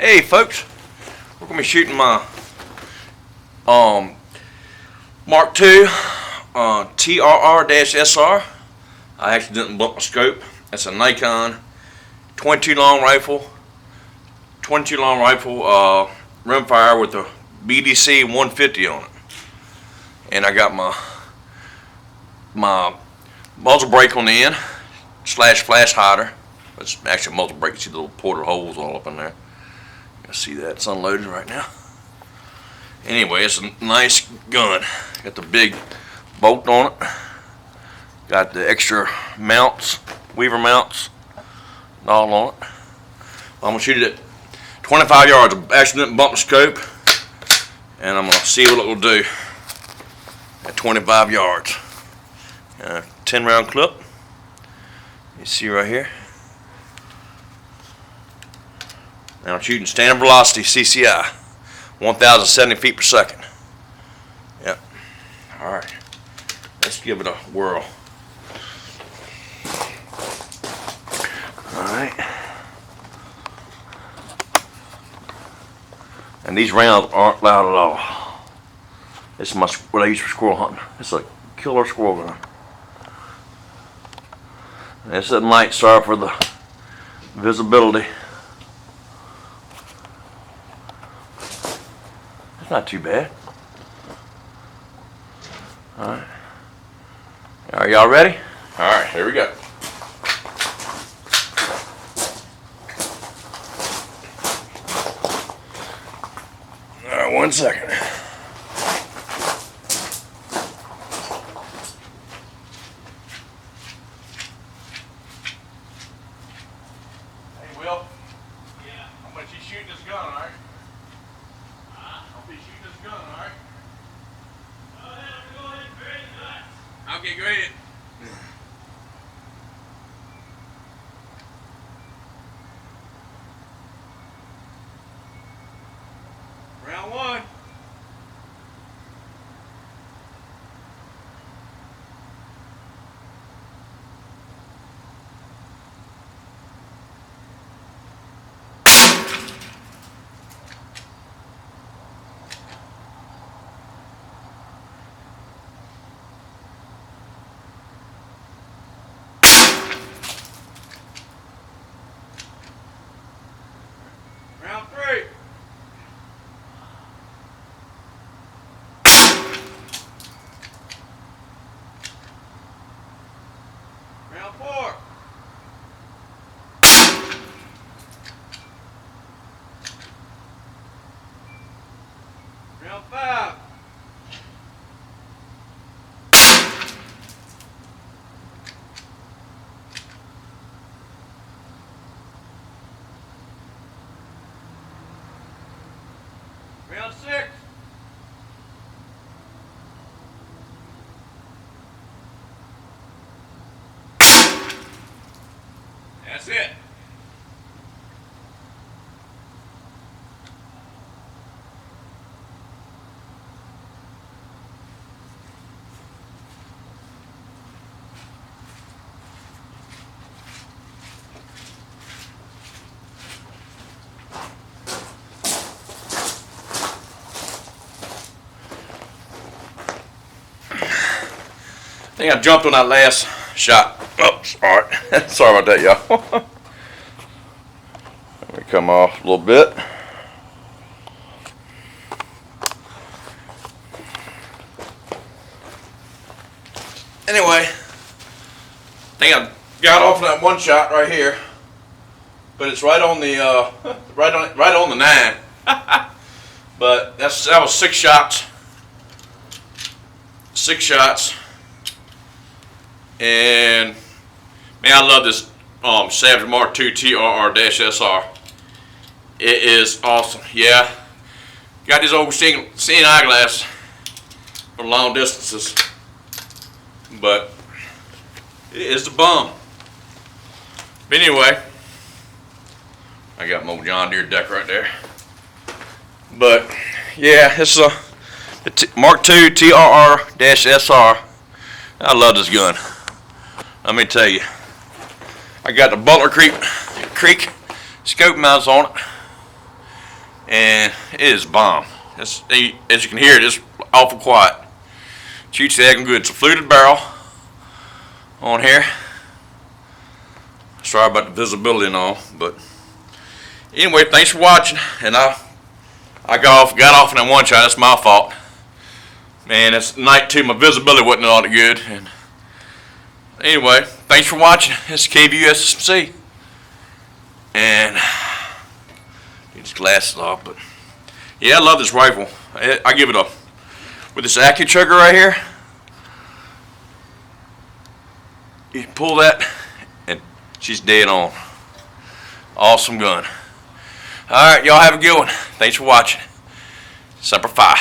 Hey folks, we're gonna be shooting my Mark II TRR-SR. I actually didn't bump my scope. That's a Nikon 22 long rifle, rimfire with a BDC 150 on it, and I got my muzzle brake on the end / flash hider. It's actually muzzle brake. You see the little portal holes all up in there. You see that? It's unloaded right now. Anyway, it's a nice gun. Got the big bolt on it. Got the extra mounts, Weaver mounts, all on it. I'm gonna shoot it at 25 yards. I actually didn't bump the scope, and I'm gonna see what it will do at 25 yards. 10 round clip. You see right here. Now I'm shooting standard velocity CCI, 1,070 feet per second. Yep. All right. Let's give it a whirl. All right. And these rounds aren't loud at all. This is what I use for squirrel hunting. It's a killer squirrel gun. And it's at night. Sorry for the visibility. It's not too bad. All right. Are y'all ready? All right, here we go. All right, 1 second. Hey, Will. Yeah. How much you shooting this gun, all right? I'll be shooting this gun, all right? Go ahead, very nice. Okay, go ahead. Round one. Round three. Round four. Round five. Round six. That's it. I think I jumped on that last shot. Oh, sorry. Sorry about that, y'all. Let me come off a little bit. Anyway, I think I got off that one shot right here, but it's right on the right on the 9. But that was 6 shots. 6 shots. And man, I love this Savage Mark II TRR-SR. It is awesome. Yeah, got this old seeing eyeglass for long distances, but it is the bomb. But anyway, I got my John Deere deck right there. But yeah, it's the Mark II TRR-SR. I love this gun. Let me tell you, I got the Butler Creek scope mounts on it. and it is bomb. As you can hear, it is awful quiet. Shoots the heck good. It's a fluted barrel on here. Sorry about the visibility and all, but anyway, thanks for watching. And I got off in that one shot. That's my fault. Man, it's night too. My visibility wasn't all that good. And anyway, thanks for watching. This is KVUSMC. And get his glasses off, but yeah, I love this rifle. I give it a, with this AccuTrigger right here, you pull that and she's dead on. Awesome gun. Alright, y'all have a good one. Thanks for watching. Semper Fi.